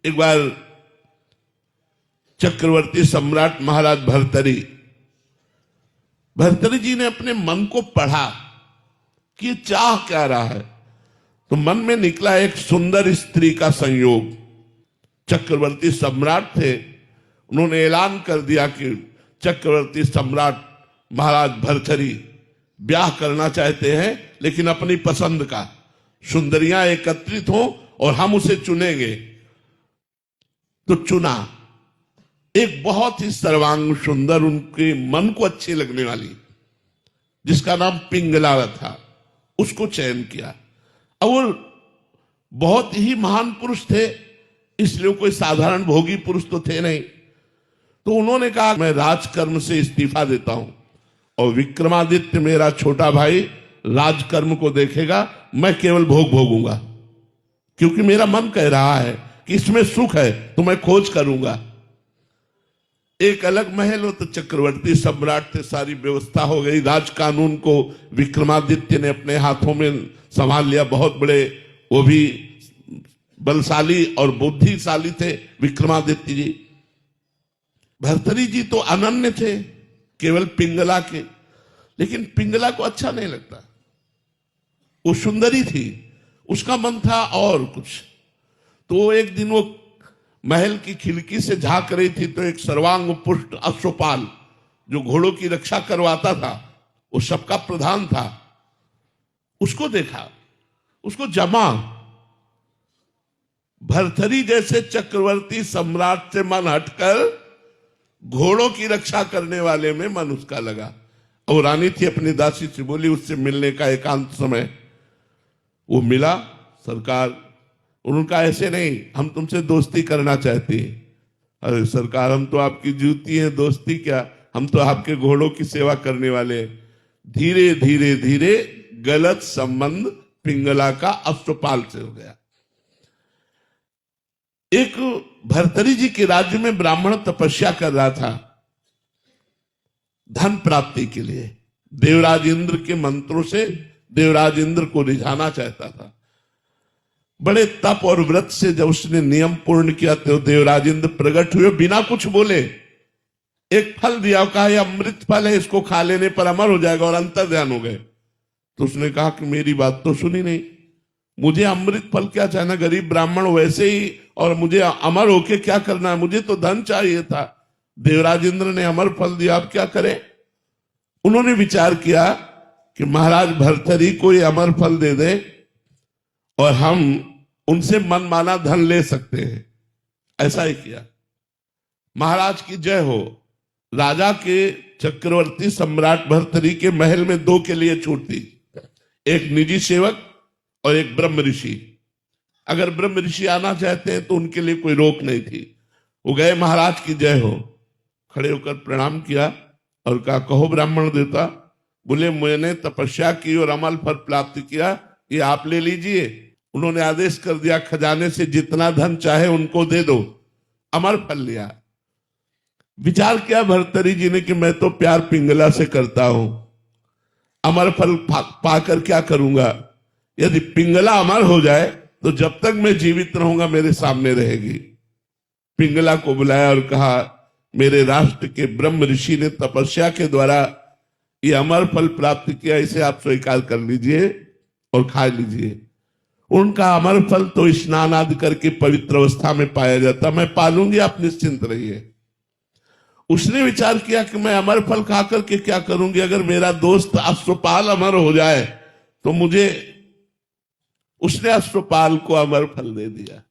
एक बार चक्रवर्ती सम्राट महाराज भर्तरी जी ने अपने मन को पढ़ा कि ये चाह क्या रहा है, तो मन में निकला एक सुंदर स्त्री का संयोग। चक्रवर्ती सम्राट थे, उन्होंने ऐलान कर दिया कि चक्रवर्ती सम्राट महाराज भर्तरी ब्याह करना चाहते हैं, लेकिन अपनी पसंद का। सुंदरियां एकत्रित हों और हम उसे चुनेंगे। तो चुना एक बहुत ही सर्वांग सुंदर, उनके मन को अच्छी लगने वाली, जिसका नाम पिंगला था, उसको चयन किया। और बहुत ही महान पुरुष थे, इसलिए कोई साधारण भोगी पुरुष तो थे नहीं। तो उन्होंने कहा मैं राजकर्म से इस्तीफा देता हूं और विक्रमादित्य मेरा छोटा भाई राजकर्म को देखेगा, मैं केवल भोग भोगूंगा, क्योंकि मेरा मन कह रहा है कि इसमें सुख है, तो मैं खोज करूंगा। एक अलग महल हो, तो चक्रवर्ती सम्राट थे, सारी व्यवस्था हो गई। राज कानून को विक्रमादित्य ने अपने हाथों में संभाल लिया। बहुत बड़े, वो भी बलशाली और बुद्धिशाली थे विक्रमादित्य जी। भर्तरी जी तो अनन्य थे केवल पिंगला के, लेकिन पिंगला को अच्छा नहीं लगता। वो सुंदरी थी, उसका मन था और कुछ। तो एक दिन वो महल की खिड़की से झांक रही थी, तो एक सर्वांग पुष्ट अश्वपाल जो घोड़ों की रक्षा करवाता था, वो सबका प्रधान था, उसको देखा, उसको जमा। भर्तरी जैसे चक्रवर्ती सम्राट से मन हटकर घोड़ों की रक्षा करने वाले में मन उसका लगा। और रानी थी, अपनी दासी से बोली, उससे मिलने का एकांत समय। वो मिला, सरकार। उनका ऐसे नहीं, हम तुमसे दोस्ती करना चाहते हैं। अरे सरकार, हम तो आपकी जूती हैं, दोस्ती क्या, हम तो आपके घोड़ों की सेवा करने वाले हैं। धीरे धीरे धीरे गलत संबंध पिंगला का अश्वपाल से हो गया। एक भर्तरी जी के राज्य में ब्राह्मण तपस्या कर रहा था धन प्राप्ति के लिए। देवराज इंद्र के मंत्रों से देवराज इंद्र को रिझाना चाहता था। बड़े तप और व्रत से जब उसने नियम पूर्ण किया, तो देवराज इंद्र प्रकट हुए, बिना कुछ बोले एक फल दिया, कहा यह अमृत फल है, इसको खा लेने पर अमर हो जाएगा, और अंतर ध्यान हो गए। तो उसने कहा कि मेरी बात तो सुनी नहीं, मुझे अमृत फल क्या चाहना, गरीब ब्राह्मण वैसे ही, और मुझे अमर होके क्या करना है, मुझे तो धन चाहिए था। देवराज इंद्र ने अमर फल दिया, अब क्या करें। उन्होंने विचार किया कि महाराज भर्तरी को ये अमर फल दे दे और हम उनसे मनमाना धन ले सकते हैं। ऐसा ही किया। महाराज की जय हो। राजा के चक्रवर्ती सम्राट भर्तरी के महल में दो के लिए छूट थी, एक निजी सेवक और एक ब्रह्म ऋषि। अगर ब्रह्म ऋषि आना चाहते हैं तो उनके लिए कोई रोक नहीं थी। वो गए, महाराज की जय हो, खड़े होकर प्रणाम किया और कहा कहो ब्राह्मण देवता। बोले मैंने तपस्या की और अमल फल प्राप्त किया, ये आप ले लीजिए। उन्होंने आदेश कर दिया खजाने से जितना धन चाहे उनको दे दो। अमर फल लिया। विचार किया भर्तरी जी ने कि मैं तो प्यार पिंगला से करता हूं, अमर फल पाकर क्या करूंगा। यदि पिंगला अमर हो जाए तो जब तक मैं जीवित रहूंगा मेरे सामने रहेगी। पिंगला को बुलाया और कहा मेरे राष्ट्र के ब्रह्म ऋषि ने तपस्या के द्वारा ये अमर फल प्राप्त किया, इसे आप स्वीकार कर लीजिए और खा लीजिए। उनका अमर फल तो स्नान आदि करके पवित्र अवस्था में पाया जाता, मैं पालूंगी, आप निश्चिंत रहिए। उसने विचार किया कि मैं अमर फल खा करके क्या करूंगी, अगर मेरा दोस्त अश्वपाल अमर हो जाए तो मुझे। उसने अश्वपाल को अमर फल दे दिया।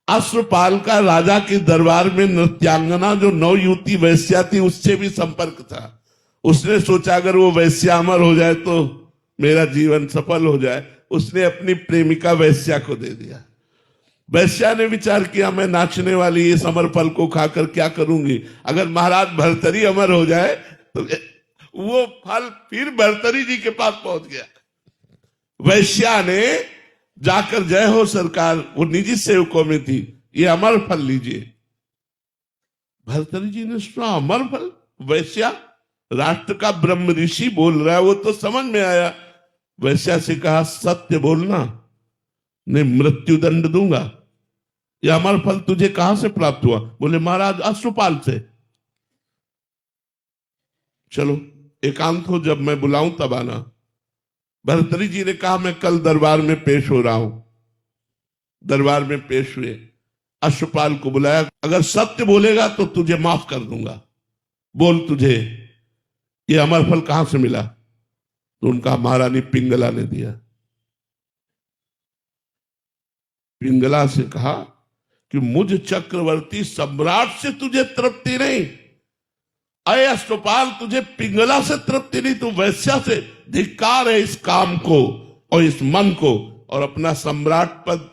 अश्वपाल का राजा के दरबार में नृत्यांगना जो नवयुवती वैश्या थी उससे भी संपर्क था। उसने सोचा अगर वो वैश्या अमर हो जाए तो मेरा जीवन सफल हो जाए। उसने अपनी प्रेमिका वैश्या को दे दिया। वैश्या ने विचार किया मैं नाचने वाली इस अमर फल को खाकर क्या करूंगी, अगर महाराज भर्तरी अमर हो जाए तो वो फल फिर भर्तरी जी के पास पहुंच गया। वैश्या ने जाकर जय हो सरकार, वो निजी सेवकों में थी, ये अमर फल लीजिए। भर्तरी जी ने सुना अमर फल, वैश्या राष्ट्र का ब्रह्म ऋषि बोल रहा है, वो तो समझ में आया। वैश्या से कहा सत्य बोलना, नहीं मृत्यु दंड दूंगा। ये अमर फल तुझे कहां से प्राप्त हुआ? बोले महाराज अश्वपाल से। चलो एकांत हो, जब मैं बुलाऊं तब आना। भर्तृहरि जी ने कहा मैं कल दरबार में पेश हो रहा हूं। दरबार में पेश हुए, अश्वपाल को बुलाया, अगर सत्य बोलेगा तो तुझे माफ कर दूंगा, बोल तुझे ये अमर फल कहां से मिला? तो उनका महारानी पिंगला ने दिया। पिंगला से कहा कि मुझ चक्रवर्ती सम्राट से तुझे तृप्ति नहीं, अय अश्वपाल तुझे पिंगला से तृप्ति नहीं, तू वैश्या से। धिक्कार है इस काम को और इस मन को। और अपना सम्राट पद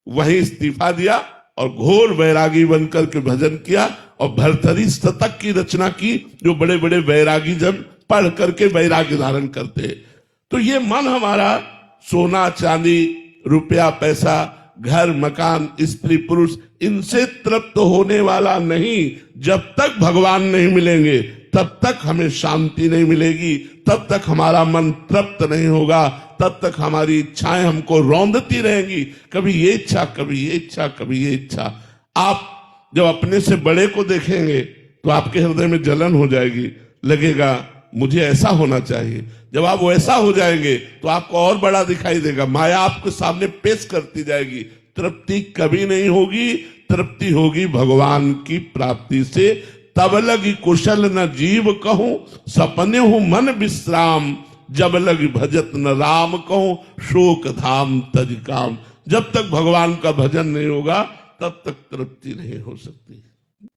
वहीं इस्तीफा दिया और घोर वैरागी बनकर के भजन किया और भर्तृहरि शतक की रचना की, जो बड़े बड़े वैरागी जन पढ़ करके वैराग्य धारण करते हैं। तो ये मन हमारा सोना चांदी रुपया पैसा घर मकान स्त्री पुरुष इनसे तृप्त होने वाला नहीं। जब तक भगवान नहीं मिलेंगे तब तक हमें शांति नहीं मिलेगी, तब तक हमारा मन तृप्त नहीं होगा, तब तक हमारी इच्छाएं हमको रौंदती रहेंगी, कभी ये इच्छा कभी ये इच्छा कभी ये इच्छा। आप जब अपने से बड़े को देखेंगे तो आपके हृदय में जलन हो जाएगी, लगेगा मुझे ऐसा होना चाहिए। जब आप वैसा हो जाएंगे तो आपको और बड़ा दिखाई देगा, माया आपके सामने पेश करती जाएगी। तृप्ति कभी नहीं होगी, तृप्ति होगी भगवान की प्राप्ति से। तब लगी कुशल न जीव कहूं, सपने हूं मन विश्राम, जब लगी भजत न राम कहूं, शोक धाम तज काम। जब तक भगवान का भजन नहीं होगा तब तक तृप्ति नहीं हो सकती।